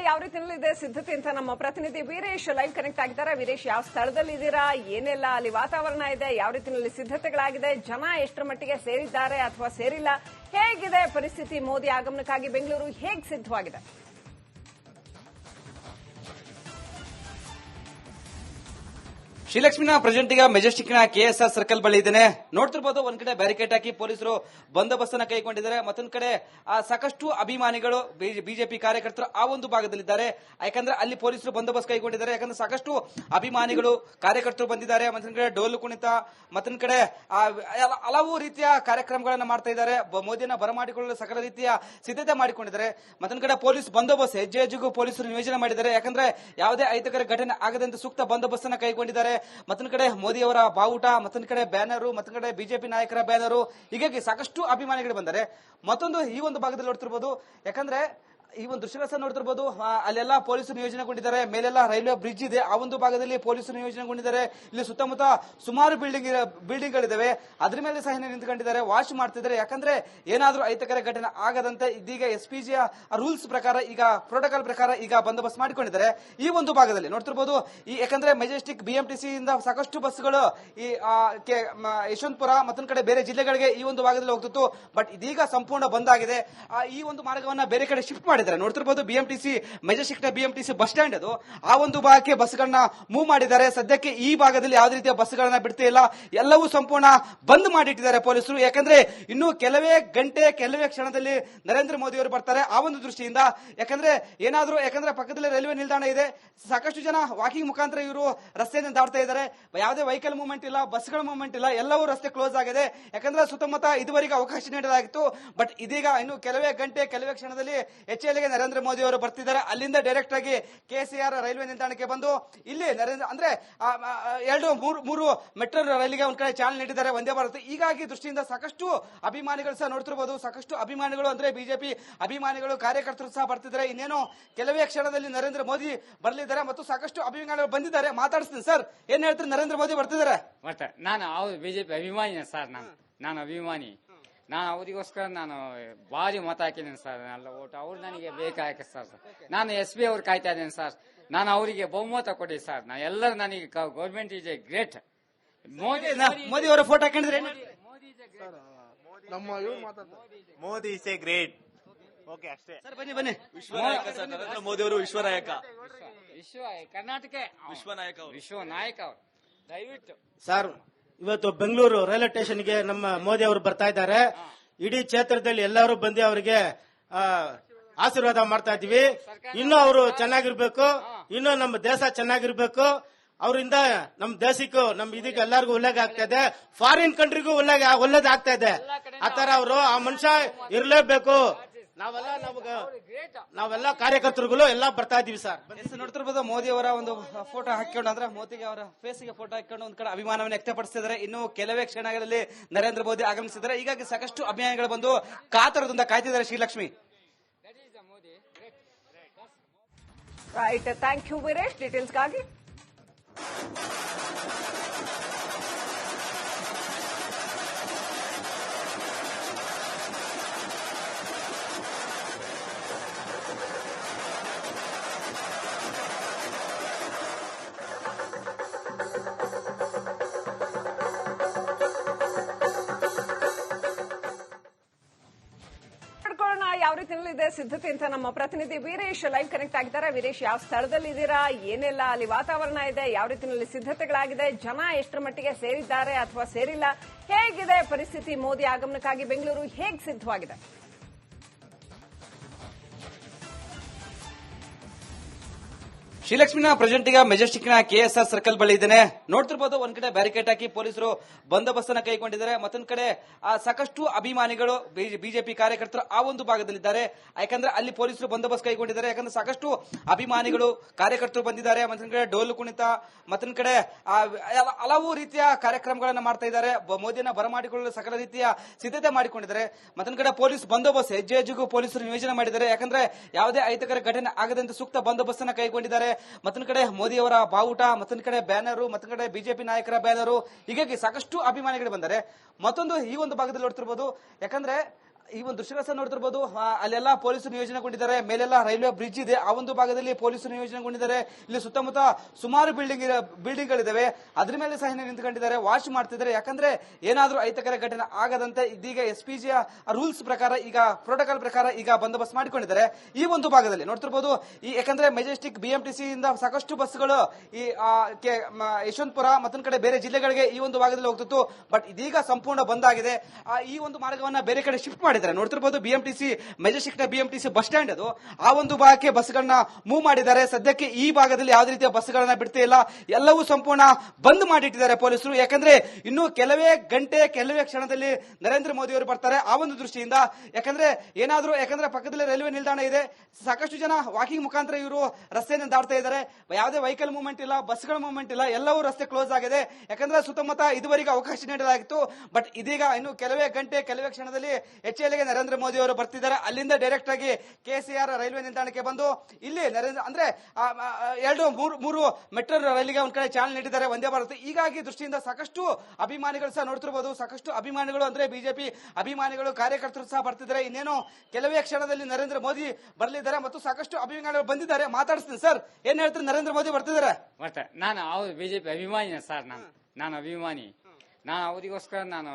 ಯಾವ ರೀತಿಯಲ್ಲಿದೆ ಸಿದ್ಧತೆ ಅಂತ ನಮ್ಮ ಪ್ರತಿನಿಧಿ ವೀರೇಶ್ ಲೈವ್ ಕನೆಕ್ಟ್ ಆಗಿದ್ದಾರೆ. ವೀರೇಶ್, ಯಾವ ಸ್ಥಳದಲ್ಲಿ ಇದ್ದೀರಾ, ಏನೆಲ್ಲ ಅಲ್ಲಿ ವಾತಾವರಣ ಇದೆ, ಯಾವ ರೀತಿಯಲ್ಲಿ ಸಿದ್ಧತೆಗಳಾಗಿದೆ, ಜನ ಎಷ್ಟರ ಮಟ್ಟಿಗೆ ಸೇರಿದ್ದಾರೆ ಅಥವಾ ಸೇರಿಲ್ಲ, ಹೇಗಿದೆ ಪರಿಸ್ಥಿತಿ? ಮೋದಿ ಆಗಮನಕ್ಕಾಗಿ ಬೆಂಗಳೂರು ಹೇಗೆ ಸಿದ್ಧವಾಗಿದೆ? ಶ್ರೀಲಕ್ಷ್ಮಿನ ಪ್ರೆಸೆಂಟ್ ಈಗ ಮೆಜೆಸ್ಟಿಕ್ನ ಕೆಎಸ್ಆರ್ ಸರ್ಕಲ್ ಬಳಿ ಇದ್ದೇನೆ. ನೋಡ್ತಿರ್ಬೋದು, ಒಂದ್ ಕಡೆ ಬ್ಯಾರಿಕೇಡ್ ಹಾಕಿ ಪೊಲೀಸರು ಬಂದೋಬಸ್ತ್ ಅನ್ನ ಕೈಗೊಂಡಿದ್ದಾರೆ. ಮತ್ತೊಂದ್ ಕಡೆ ಸಾಕಷ್ಟು ಅಭಿಮಾನಿಗಳು ಬಿಜೆಪಿ ಕಾರ್ಯಕರ್ತರು ಆ ಒಂದು ಭಾಗದಲ್ಲಿದ್ದಾರೆ. ಯಾಕಂದ್ರೆ ಅಲ್ಲಿ ಪೊಲೀಸರು ಬಂದೋಬಸ್ತ್ ಕೈಗೊಂಡಿದ್ದಾರೆ. ಯಾಕಂದ್ರೆ ಸಾಕಷ್ಟು ಅಭಿಮಾನಿಗಳು ಕಾರ್ಯಕರ್ತರು ಬಂದಿದ್ದಾರೆ. ಮತ್ತೊಂದ್ ಕಡೆ ಡೋಲು ಕುಣಿತ, ಮತ್ತೊಂದ್ ಕಡೆ ಹಲವು ರೀತಿಯ ಕಾರ್ಯಕ್ರಮಗಳನ್ನ ಮಾಡ್ತಾ ಇದ್ದಾರೆ. ಮೋದಿಯನ್ನ ಬರಮಾಡಿಕೊಳ್ಳಲು ಸಕಲ ರೀತಿಯ ಸಿದ್ಧತೆ ಮಾಡಿಕೊಂಡಿದ್ದಾರೆ. ಮತ್ತೊಂದ್ ಕಡೆ ಪೊಲೀಸ್ ಬಂದೋಬಸ್ತ್ ಹೆಜ್ಜೆ ಹೆಜ್ಜೆಗೂ ಪೊಲೀಸರು ನಿಯೋಜನೆ ಮಾಡಿದ್ದಾರೆ. ಯಾಕಂದ್ರೆ ಯಾವುದೇ ಅಹಿತಕರ ಘಟನೆ ಆಗದಂತೆ ಸೂಕ್ತ ಬಂದೋಬಸ್ತ್ ಅನ್ನ ಕೈಗೊಂಡಿದ್ದಾರೆ. ಮತ್ತೊಂದು ಕಡೆ ಮೋದಿ ಅವರ ಬಾವುಟ, ಮತ್ತೊಂದು ಕಡೆ ಬ್ಯಾನರು, ಮತ್ತೊಂದು ಕಡೆ ಬಿಜೆಪಿ ನಾಯಕರ ಬ್ಯಾನರು, ಹೀಗಾಗಿ ಸಾಕಷ್ಟು ಅಭಿಮಾನಿಗಳು ಬಂದರೆ. ಮತ್ತೊಂದು ಈ ಒಂದು ಭಾಗದಲ್ಲಿ ನೋಡ್ತಿರ್ಬೋದು, ಯಾಕಂದ್ರೆ ಈ ಒಂದು ದೃಶ್ಯಗಳ ನೋಡ್ತಿರ್ಬೋದು, ಅಲ್ಲೆಲ್ಲ ಪೊಲೀಸರು ನಿಯೋಜನೆಗೊಂಡಿದ್ದಾರೆ. ಮೇಲೆಲ್ಲ ರೈಲ್ವೆ ಬ್ರಿಡ್ಜ್ ಇದೆ, ಆ ಒಂದು ಭಾಗದಲ್ಲಿ ಪೊಲೀಸರು ನಿಯೋಜನೆಗೊಂಡಿದ್ದಾರೆ. ಇಲ್ಲಿ ಸುತ್ತಮುತ್ತ ಸುಮಾರು ಬಿಲ್ಡಿಂಗ್ಗಳಿದ್ದಾವೆ, ಅದ್ರ ಮೇಲೆ ಸಹ ನಿಂತ್ಕೊಂಡಿದ್ದಾರೆ, ವಾಚ್ ಮಾಡ್ತಿದ್ದಾರೆ. ಯಾಕಂದ್ರೆ ಏನಾದ್ರೂ ಅಹಿತಕರ ಘಟನೆ ಆಗದಂತೆ ಇದೀಗ ಎಸ್ಪಿಜಿಯ ರೂಲ್ಸ್ ಪ್ರಕಾರ, ಈಗ ಪ್ರೋಟೋಕಾಲ್ ಪ್ರಕಾರ ಈಗ ಬಂದೋಬಸ್ತ್ ಮಾಡಿಕೊಂಡಿದ್ದಾರೆ. ಈ ಒಂದು ಭಾಗದಲ್ಲಿ ನೋಡ್ತಿರ್ಬೋದು, ಯಾಕಂದ್ರೆ ಮೆಜೆಸ್ಟಿಕ್ ಬಿಎಂಟಿಸಿ ಇಂದ ಸಾಕಷ್ಟು ಬಸ್ಗಳು ಈ ಯಶವಂತಪುರ ಮತ್ತೊಂದು ಕಡೆ ಬೇರೆ ಜಿಲ್ಲೆಗಳಿಗೆ ಈ ಒಂದು ಭಾಗದಲ್ಲಿ ಹೋಗ್ತಿತ್ತು. ಬಟ್ ಇದೀಗ ಸಂಪೂರ್ಣ ಬಂದ್ ಆಗಿದೆ. ಈ ಒಂದು ಮಾರ್ಗವನ್ನ ಬೇರೆ ಕಡೆ ಶಿಫ್ಟ್ ಮಾಡಿದ್ದಾರೆ. ನೋಡ್ತಿರ್ಬೋದು, ಬಿಎಂಟಿಸಿ ಮೆಜೆಸ್ಟಿಕ್ ನ ಬಿಎಂಟಿಸಿ ಬಸ್ ಸ್ಟ್ಯಾಂಡ್ ಅದು, ಆ ಒಂದು ಭಾಗಕ್ಕೆ ಬಸ್ಗಳನ್ನ ಮೂವ್ ಮಾಡಿದ್ದಾರೆ. ಸದ್ಯಕ್ಕೆ ಈ ಭಾಗದಲ್ಲಿ ಯಾವುದೇ ರೀತಿಯ ಬಸ್ಗಳನ್ನ ಬಿಡ್ತಾ ಇಲ್ಲ, ಎಲ್ಲವೂ ಸಂಪೂರ್ಣ ಬಂದ್ ಮಾಡಿಟ್ಟಿದ್ದಾರೆ ಪೊಲೀಸರು. ಯಾಕಂದ್ರೆ ಇನ್ನು ಕೆಲವೇ ಗಂಟೆ, ಕೆಲವೇ ಕ್ಷಣದಲ್ಲಿ ನರೇಂದ್ರ ಮೋದಿ ಅವರು ಬರ್ತಾರೆ. ಆ ಒಂದು ದೃಷ್ಟಿಯಿಂದ ಯಾಕಂದ್ರೆ ಪಕ್ಕದಲ್ಲಿ ರೈಲ್ವೆ ನಿಲ್ದಾಣ ಇದೆ, ಸಾಕಷ್ಟು ಜನ ವಾಕಿಂಗ್ ಮುಖಾಂತರ ಇವರು ರಸ್ತೆಯನ್ನು ದಾಟ್ತಾ ಇದ್ದಾರೆ. ಯಾವುದೇ ವೆಹಿಕಲ್ ಮೂವ್ಮೆಂಟ್ ಇಲ್ಲ, ಬಸ್ಗಳ ಮೂವ್ಮೆಂಟ್ ಇಲ್ಲ, ಎಲ್ಲವೂ ರಸ್ತೆ ಕ್ಲೋಸ್ ಆಗಿದೆ. ಯಾಕಂದ್ರೆ ಸುತ್ತಮುತ್ತ ಇದುವರೆಗೆ ಅವಕಾಶ ನೀಡಲಾಗಿತ್ತು. ಬಟ್ ಇದೀಗ ಇನ್ನು ಕೆಲವೇ ಗಂಟೆ, ಕೆಲವೇ ಕ್ಷಣದಲ್ಲಿ ಎಚ್ಎಲ್ಗೆ ನರೇಂದ್ರ ಮೋದಿ ಅವರು ಬರ್ತಿದ್ದಾರೆ. ಅಲ್ಲಿಂದ ಡೈರೆಕ್ಟ್ ಆಗಿ ಕೆಸಿಆರ್ ರೈಲ್ವೆ ನಿಲ್ದಾಣಕ್ಕೆ ಬಂದು ಇಲ್ಲಿ ಮೂರು ಮೆಟ್ರೋ ರೈಲಿಗೆ ಒಂದ್ ಕಡೆ ಚಾಲನೆ ನೀಡಿದ್ದಾರೆ, ವಂದೇ ಭಾರತ್. ಹೀಗಾಗಿ ದೃಷ್ಟಿಯಿಂದ ಸಾಕಷ್ಟು ಅಭಿಮಾನಿಗಳು ಸಹ ನೋಡ್ತಿರಬಹುದು. ಸಾಕಷ್ಟು ಅಭಿಮಾನಿಗಳು ಅಂದ್ರೆ ಬಿಜೆಪಿ ಅಭಿಮಾನಿಗಳು, ಕಾರ್ಯಕರ್ತರು ಸಹ ಬರ್ತಿದ್ದಾರೆ. ಇನ್ನೇನು ಕೆಲವೇ ಕ್ಷಣದಲ್ಲಿ ನರೇಂದ್ರ ಮೋದಿ ಬರಲಿದ್ದಾರೆ ಮತ್ತು ಸಾಕಷ್ಟು ಅಭಿಮಾನಿಗಳು ಬಂದಿದ್ದಾರೆ. ಮಾತಾಡಿಸ್ತೀನಿ ಸರ್, ಏನ್ ಹೇಳ್ತಾರೆ? ನರೇಂದ್ರ ಮೋದಿ ಬರ್ತಿದ್ದಾರೆ. ನಾನು ಅವ್ರು ಬಿಜೆಪಿ ಅಭಿಮಾನಿ ಸರ್. ನಾನು ಅಭಿಮಾನಿ. ನಾನು ಅವರಿಗೋಸ್ಕರ ನಾನು ಭಾರಿ ಮತ ಹಾಕಿದ್ದೇನೆ ಸರ್. ಎಲ್ಲ ಓಟ್ ಅವ್ರು ನನಗೆ ಬೇಕಾಗ ಸರ್. ನಾನು SP ಅವ್ರು ಕಾಯ್ತಾ ಇದ್ದೇನೆ ಸರ್. ನಾನು ಅವರಿಗೆ ಬಹುಮತ ಕೊಡಿ ಸರ್. ಎಲ್ಲರೂ ನನಗೆ government is a great. Modi ಅವರ ಫೋಟೋ ಹಾಕೊಂಡಿದ್ರೆ Modi is a great. Okay, ಅಷ್ಟೇ ಸರ್. ಬನ್ನಿ. ವಿಶ್ವನಾಯಕ ಸರ್, ನರೇಂದ್ರ ಮೋದಿ ಅವರು ವಿಶ್ವನಾಯಕ. ಕರ್ನಾಟಕ ವಿಶ್ವನಾಯಕ ಅವರು ದಯವಿಟ್ಟು ಸರ್. ಇವತ್ತು ಬೆಂಗಳೂರು ರೈಲ್ವೆ ಸ್ಟೇಷನ್ಗೆ ನಮ್ಮ ಮೋದಿ ಅವರು ಬರ್ತಾ ಇದ್ದಾರೆ. ಇಡೀ ಕ್ಷೇತ್ರದಲ್ಲಿ ಎಲ್ಲರೂ ಬಂದು ಅವರಿಗೆ ಆಶೀರ್ವಾದ ಮಾಡ್ತಾ ಇದೀವಿ. ಇನ್ನೂ ಅವರು ಚೆನ್ನಾಗಿರ್ಬೇಕು, ಇನ್ನೂ ನಮ್ಮ ದೇಶ ಚೆನ್ನಾಗಿರ್ಬೇಕು. ಅವರಿಂದ ನಮ್ಮ ದೇಶಕ್ಕೂ ನಮ್ಮ ಇದಕ್ಕೆ ಎಲ್ಲರಿಗೂ ಒಳ್ಳೇದು ಆಗ್ತಾ ಇದೆ, ಫಾರಿನ್ ಕಂಟ್ರಿಗೂ ಒಳ್ಳೇದು ಆಗ್ತಾ ಇದೆ. ಆತರ ಅವರು ಆ ಮನುಷ್ಯ ಇರಲೇಬೇಕು. ನಾವೆಲ್ಲ ಕಾರ್ಯಕರ್ತರುಗಳು ಎಲ್ಲ ಬರ್ತಾ ಇದೀವಿ ಸರ್. ನೋಡ್ತಿರ್ಬೋದು, ಮೋದಿ ಅವರ ಒಂದು ಫೋಟೋ ಹಾಕೊಂಡು, ಅಂದ್ರೆ ಮೋದಿ ಅವರ ಫೇಸ್ಗೆ ಫೋಟೋ ಹಾಕೊಂಡು ಒಂದ್ ಕಡೆ ಅಭಿಮಾನವನ್ನು ವ್ಯಕ್ತಪಡಿಸಿದ್ದಾರೆ. ಇನ್ನು ಕೆಲವೇ ಕ್ಷಣಗಳಲ್ಲಿ ನರೇಂದ್ರ ಮೋದಿ ಆಗಮಿಸಿದ್ದಾರೆ. ಹೀಗಾಗಿ ಸಾಕಷ್ಟು ಅಭಿಮಾನಿಗಳು ಬಂದು ಕಾತರದಿಂದ ಕಾಯ್ತಿದ್ದಾರೆ. Shrilakshmi, right, thank you Veeresh ಡೀಟೇಲ್ಸ್ಗಾಗಿ. ಯಾವ ರೀತಿಯಲ್ಲಿದೆ ಸಿದ್ಧತೆ ಅಂತ ನಮ್ಮ ಪ್ರತಿನಿಧಿ ವೀರೇಶ್ ಲೈವ್ ಕನೆಕ್ಟ್ ಆಗಿದ್ದಾರೆ. ವೀರೇಶ್, ಯಾವ ಸ್ಥಳದಲ್ಲಿ ಇದ್ದೀರಾ, ಏನೆಲ್ಲ ಅಲ್ಲಿ ವಾತಾವರಣ ಇದೆ, ಯಾವ ರೀತಿಯಲ್ಲಿ ಸಿದ್ಧತೆಗಳಾಗಿದೆ, ಜನ ಎಷ್ಟರ ಮಟ್ಟಿಗೆ ಸೇರಿದ್ದಾರೆ ಅಥವಾ ಸೇರಿಲ್ಲ, ಹೇಗಿದೆ ಪರಿಸ್ಥಿತಿ? ಮೋದಿ ಆಗಮನಕ್ಕಾಗಿ ಬೆಂಗಳೂರು ಹೇಗೆ ಸಿದ್ಧವಾಗಿದೆ? ಶ್ರೀಲಕ್ಷ್ಮಿನ ಪ್ರೆಸೆಂಟ್ ಈಗ ಮೆಜೆಸ್ಟಿಕ್ನ ಕೆಎಸ್ಆರ್ ಸರ್ಕಲ್ ಬಳಿ ಇದ್ದೇನೆ. ನೋಡ್ತಿರ್ಬೋದು, ಒಂದ್ ಕಡೆ ಬ್ಯಾರಿಕೇಡ್ ಹಾಕಿ ಪೊಲೀಸರು ಬಂದೋಬಸ್ತ್ ಅನ್ನ ಕೈಗೊಂಡಿದ್ದಾರೆ. ಮತ್ತೊಂದ್ ಕಡೆ ಸಾಕಷ್ಟು ಅಭಿಮಾನಿಗಳು ಬಿಜೆಪಿ ಕಾರ್ಯಕರ್ತರು ಆ ಒಂದು ಭಾಗದಲ್ಲಿದ್ದಾರೆ. ಯಾಕಂದ್ರೆ ಅಲ್ಲಿ ಪೊಲೀಸರು ಬಂದೋಬಸ್ತ್ ಕೈಗೊಂಡಿದ್ದಾರೆ. ಯಾಕಂದ್ರೆ ಸಾಕಷ್ಟು ಅಭಿಮಾನಿಗಳು ಕಾರ್ಯಕರ್ತರು ಬಂದಿದ್ದಾರೆ. ಮತ್ತೊಂದ್ ಕಡೆ ಡೋಲು ಕುಣಿತ, ಮತ್ತೊಂದ್ ಕಡೆ ಹಲವು ರೀತಿಯ ಕಾರ್ಯಕ್ರಮಗಳನ್ನ ಮಾಡ್ತಾ ಇದ್ದಾರೆ. ಮೋದಿಯನ್ನ ಬರಮಾಡಿಕೊಳ್ಳಲು ಸಕಲ ರೀತಿಯ ಸಿದ್ಧತೆ ಮಾಡಿಕೊಂಡಿದ್ದಾರೆ. ಮತ್ತೊಂದ್ ಕಡೆ ಪೊಲೀಸ್ ಬಂದೋಬಸ್ತ್ ಹೆಜ್ಜೆ ಹೆಜ್ಜೆಗೂ ಪೊಲೀಸರು ನಿಯೋಜನೆ ಮಾಡಿದ್ದಾರೆ. ಯಾಕಂದ್ರೆ ಯಾವುದೇ ಅಹಿತಕರ ಘಟನೆ ಆಗದಂತೆ ಸೂಕ್ತ ಬಂದೋಬಸ್ತ್ ಅನ್ನ ಕೈಗೊಂಡಿದ್ದಾರೆ. ಮತ್ತೊಂದು ಕಡೆ ಮೋದಿ ಅವರ ಬಾವುಟ, ಮತ್ತೊಂದು ಕಡೆ ಬ್ಯಾನರು, ಮತ್ತೊಂದು ಕಡೆ ಬಿಜೆಪಿ ನಾಯಕರ ಬ್ಯಾನರು, ಹೀಗಾಗಿ ಸಾಕಷ್ಟು ಅಭಿಮಾನಿಗಳು ಬಂದರೆ. ಮತ್ತೊಂದು ಈ ಒಂದು ಭಾಗದಲ್ಲಿ ನೋಡ್ತಿರ್ಬೋದು, ಯಾಕಂದ್ರೆ ಈ ಒಂದು ದೃಶ್ಯಗಳ ನೋಡ್ತಿರ್ಬೋದು, ಅಲ್ಲೆಲ್ಲ ಪೊಲೀಸರು ನಿಯೋಜನೆಗೊಂಡಿದ್ದಾರೆ. ಮೇಲೆಲ್ಲ ರೈಲ್ವೆ ಬ್ರಿಡ್ಜ್ ಇದೆ, ಆ ಒಂದು ಭಾಗದಲ್ಲಿ ಪೊಲೀಸರು ನಿಯೋಜನೆಗೊಂಡಿದ್ದಾರೆ. ಇಲ್ಲಿ ಸುತ್ತಮುತ್ತ ಸುಮಾರು ಬಿಲ್ಡಿಂಗ್ಗಳಿದ್ದಾವೆ, ಅದ್ರ ಮೇಲೆ ಸಹ ನಿಂತ್ಕೊಂಡಿದ್ದಾರೆ, ವಾಚ್ ಮಾಡ್ತಿದ್ದಾರೆ. ಯಾಕಂದ್ರೆ ಏನಾದ್ರೂ ಅಹಿತಕರ ಘಟನೆ ಆಗದಂತೆ ಇದೀಗ SPG ರೂಲ್ಸ್ ಪ್ರಕಾರ, ಈಗ ಪ್ರೋಟೋಕಾಲ್ ಪ್ರಕಾರ ಈಗ ಬಂದೋಬಸ್ತ್ ಮಾಡಿಕೊಂಡಿದ್ದಾರೆ. ಈ ಒಂದು ಭಾಗದಲ್ಲಿ ನೋಡ್ತಿರ್ಬೋದು, ಯಾಕಂದ್ರೆ ಮೆಜೆಸ್ಟಿಕ್ BMTC ಇಂದ ಸಾಕಷ್ಟು ಬಸ್ಗಳು ಈ ಯಶವಂತಪುರ ಮತ್ತೊಂದು ಕಡೆ ಬೇರೆ ಜಿಲ್ಲೆಗಳಿಗೆ ಈ ಒಂದು ಭಾಗದಲ್ಲಿ ಹೋಗ್ತಿತ್ತು. ಬಟ್ ಇದೀಗ ಸಂಪೂರ್ಣ ಬಂದ್ ಆಗಿದೆ. ಈ ಒಂದು ಮಾರ್ಗವನ್ನ ಬೇರೆ ಕಡೆ ಶಿಫ್ಟ್ ಮಾಡಿದ್ದಾರೆ. ನೋಡ್ತಿರ್ಬೋದು, BMTC Majestic BMTC bus stand ಅದು, ಆ ಒಂದು ಭಾಗಕ್ಕೆ ಬಸ್ಗಳನ್ನ ಮೂವ್ ಮಾಡಿದ್ದಾರೆ. ಸದ್ಯಕ್ಕೆ ಈ ಭಾಗದಲ್ಲಿ ಯಾವುದೇ ರೀತಿಯ ಬಸ್ಗಳನ್ನ ಬಿಡ್ತಾ ಇಲ್ಲ, ಎಲ್ಲವೂ ಸಂಪೂರ್ಣ ಬಂದ್ ಮಾಡಿಟ್ಟಿದ್ದಾರೆ ಪೊಲೀಸರು. ಯಾಕಂದ್ರೆ ಇನ್ನು ಕೆಲವೇ ಗಂಟೆ ಕೆಲವೇ ಕ್ಷಣದಲ್ಲಿ ನರೇಂದ್ರ ಮೋದಿ ಅವರು ಬರ್ತಾರೆ. ಆ ಒಂದು ದೃಷ್ಟಿಯಿಂದ ಯಾಕಂದ್ರೆ ಪಕ್ಕದಲ್ಲಿ ರೈಲ್ವೆ ನಿಲ್ದಾಣ ಇದೆ, ಸಾಕಷ್ಟು ಜನ ವಾಕಿಂಗ್ ಮುಖಾಂತರ ಇವರು ರಸ್ತೆಯನ್ನು ದಾಟ್ತಾ ಇದ್ದಾರೆ. ಯಾವುದೇ ವೆಹಿಕಲ್ ಮೂವ್ಮೆಂಟ್ ಇಲ್ಲ, ಬಸ್ಗಳ ಮೂವ್ಮೆಂಟ್ ಇಲ್ಲ, ಎಲ್ಲವೂ ರಸ್ತೆ ಕ್ಲೋಸ್ ಆಗಿದೆ. ಯಾಕಂದ್ರೆ ಸುತ್ತಮುತ್ತ ಇದುವರೆಗೆ ಅವಕಾಶ ನೀಡಲಾಗಿತ್ತು. ಬಟ್ ಇದೀಗ ಇನ್ನು ಕೆಲವೇ ಗಂಟೆ ಕೆಲವೇ ಕ್ಷಣದಲ್ಲಿ HLಗೆ ನರೇಂದ್ರ ಮೋದಿ ಅವರು ಬರ್ತಿದ್ದಾರೆ. ಅಲ್ಲಿಂದ ಡೈರೆಕ್ಟ್ ಆಗಿ KCR ರೈಲ್ವೆ ನಿಲ್ದಾಣಕ್ಕೆ ಬಂದು ಇಲ್ಲಿ ಮೂರು ಮೆಟ್ರೋ ರೈಲಿಗೆ ಒಂದ್ ಕಡೆ ಚಾಲನೆ ನೀಡಿದ್ದಾರೆ, ವಂದೇ ಭಾರತ್. ಹೀಗಾಗಿ ದೃಷ್ಟಿಯಿಂದ ಸಾಕಷ್ಟು ಅಭಿಮಾನಿಗಳು ಸಹ ನೋಡ್ತಿರ್ಬೋದು, ಸಾಕಷ್ಟು ಅಭಿಮಾನಿಗಳು ಅಂದ್ರೆ ಬಿಜೆಪಿ ಅಭಿಮಾನಿಗಳು ಕಾರ್ಯಕರ್ತರು ಸಹ ಬರ್ತಿದ್ದಾರೆ. ಇನ್ನೇನು ಕೆಲವೇ ಕ್ಷಣದಲ್ಲಿ ನರೇಂದ್ರ ಮೋದಿ ಬರಲಿದ್ದಾರೆ ಮತ್ತು ಸಾಕಷ್ಟು ಅಭಿಮಾನಿಗಳು ಬಂದಿದ್ದಾರೆ. ಮಾತಾಡಿಸ್ತೀನಿ ಸರ್, ಏನ್ ಹೇಳ್ತಾರೆ? ನರೇಂದ್ರ ಮೋದಿ ಬರ್ತಿದ್ದಾರೆ. ನಾನು ಅವ್ರು BJP ಅಭಿಮಾನಿನ ಸರ್. ನಾನು ಅಭಿಮಾನಿ. ನಾನು ಅವರಿಗೋಸ್ಕರ ನಾನು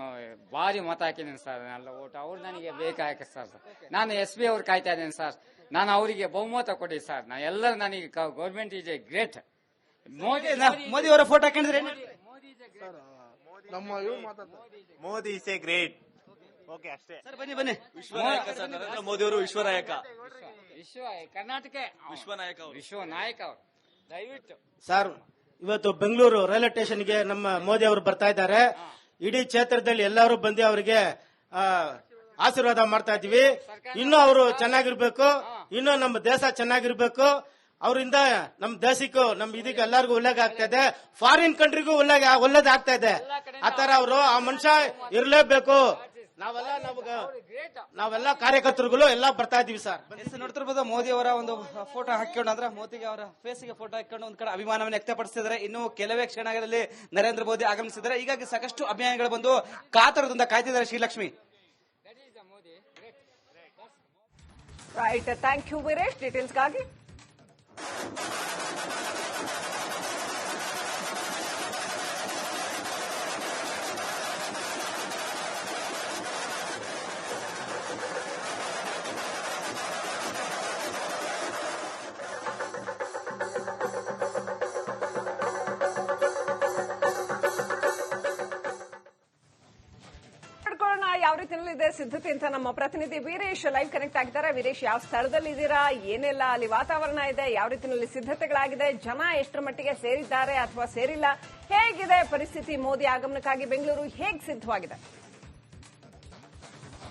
ಭಾರಿ ಮತ ಹಾಕಿದ್ದೇನೆ ಸರ್. ಎಲ್ಲ ಓಟು ಅವ್ರು ನನಗೆ ಬೇಕಾಗ ಸರ್. ನಾನು SB ಅವ್ರು ಕಾಯ್ತಾ ಇದ್ದೇನೆ ಸರ್. ನಾನು ಅವರಿಗೆ ಬಹುಮತ ಕೊಡಿ ಸರ್. ಎಲ್ಲರೂ ನನಗೆ government is a great. Modi ಅವರ ಫೋಟೋ ಹಾಕಿದ್ರೆ Modi is a great. Okay, ಅಷ್ಟೇ ಸರ್. ಬನ್ನಿ ವಿಶ್ವನಾಯಕ ಸರ್, ನರೇಂದ್ರ ಮೋದಿ ಅವರು ವಿಶ್ವನಾಯಕ. ಕರ್ನಾಟಕ ವಿಶ್ವನಾಯಕ ಅವರು ದಯವಿಟ್ಟು ಸರ್. ಇವತ್ತು ಬೆಂಗಳೂರು ರೈಲ್ವೆ ಸ್ಟೇಷನ್ಗೆ ನಮ್ಮ ಮೋದಿ ಅವರು ಬರ್ತಾ ಇದ್ದಾರೆ. ಇಡೀ ಕ್ಷೇತ್ರದಲ್ಲಿ ಎಲ್ಲರೂ ಬಂದು ಅವರಿಗೆ ಆಶೀರ್ವಾದ ಮಾಡ್ತಾ ಇದೀವಿ. ಇನ್ನೂ ಅವರು ಚೆನ್ನಾಗಿರ್ಬೇಕು, ಇನ್ನೂ ನಮ್ಮ ದೇಶ ಚೆನ್ನಾಗಿರ್ಬೇಕು. ಅವರಿಂದ ನಮ್ಮ ದೇಶಕ್ಕೂ ನಮ್ಮ ಇದಕ್ಕೆ ಎಲ್ಲರಿಗೂ ಒಳ್ಳೇದು ಆಗ್ತಾ ಇದೆ, ಫಾರಿನ್ ಕಂಟ್ರಿಗೂ ಒಳ್ಳೇದು ಆಗ್ತಾ ಇದೆ. ಆತರ ಅವರು ಆ ಮನುಷ್ಯ ಇರಲೇಬೇಕು. ನಾವೆಲ್ಲ ಕಾರ್ಯಕರ್ತರುಗಳು ಎಲ್ಲ ಬರ್ತಾ ಇದೀವಿ ಸರ್. ನೋಡ್ತಿರ್ಬೋದು, ಮೋದಿ ಅವರ ಒಂದು ಫೋಟೋ ಹಾಕೊಂಡು, ಅಂದ್ರೆ ಮೋದಿ ಅವರ ಫೇಸ್ಗೆ ಫೋಟೋ ಹಾಕೊಂಡು ಒಂದ್ ಕಡೆ ಅಭಿಮಾನವನ್ನು ವ್ಯಕ್ತಪಡಿಸಿದ್ದಾರೆ. ಇನ್ನು ಕೆಲವೇ ಕ್ಷಣಗಳಲ್ಲಿ ನರೇಂದ್ರ ಮೋದಿ ಆಗಮಿಸಿದ್ದಾರೆ. ಹೀಗಾಗಿ ಸಾಕಷ್ಟು ಅಭಿಮಾನಿಗಳು ಬಂದು ಕಾತರದಿಂದ ಕಾಯ್ತಿದ್ದಾರೆ. Shrilakshmi. Right, thank you Veeresh ಡೀಟೇಲ್ಸ್ಗಾಗಿ. ಯಾವ ರೀತಿಯಲ್ಲಿದೆ ಸಿದ್ಧತೆ ಅಂತ ನಮ್ಮ ಪ್ರತಿನಿಧಿ ವೀರೇಶ್ ಲೈವ್ ಕನೆಕ್ಟ್ ಆಗಿದ್ದಾರೆ. ವೀರೇಶ್, ಯಾವ ಸ್ಥಳದಲ್ಲಿದ್ದೀರಾ, ಏನೆಲ್ಲ ಅಲ್ಲಿ ವಾತಾವರಣ ಇದೆ, ಯಾವ ರೀತಿಯಲ್ಲಿ ಸಿದ್ಧತೆಗಳಾಗಿದೆ, ಜನ ಎಷ್ಟರ ಮಟ್ಟಿಗೆ ಸೇರಿದ್ದಾರೆ ಅಥವಾ ಸೇರಿಲ್ಲ, ಹೇಗಿದೆ ಪರಿಸ್ಥಿತಿ? ಮೋದಿ ಆಗಮನಕ್ಕಾಗಿ ಬೆಂಗಳೂರು ಹೇಗೆ ಸಿದ್ಧವಾಗಿದೆ?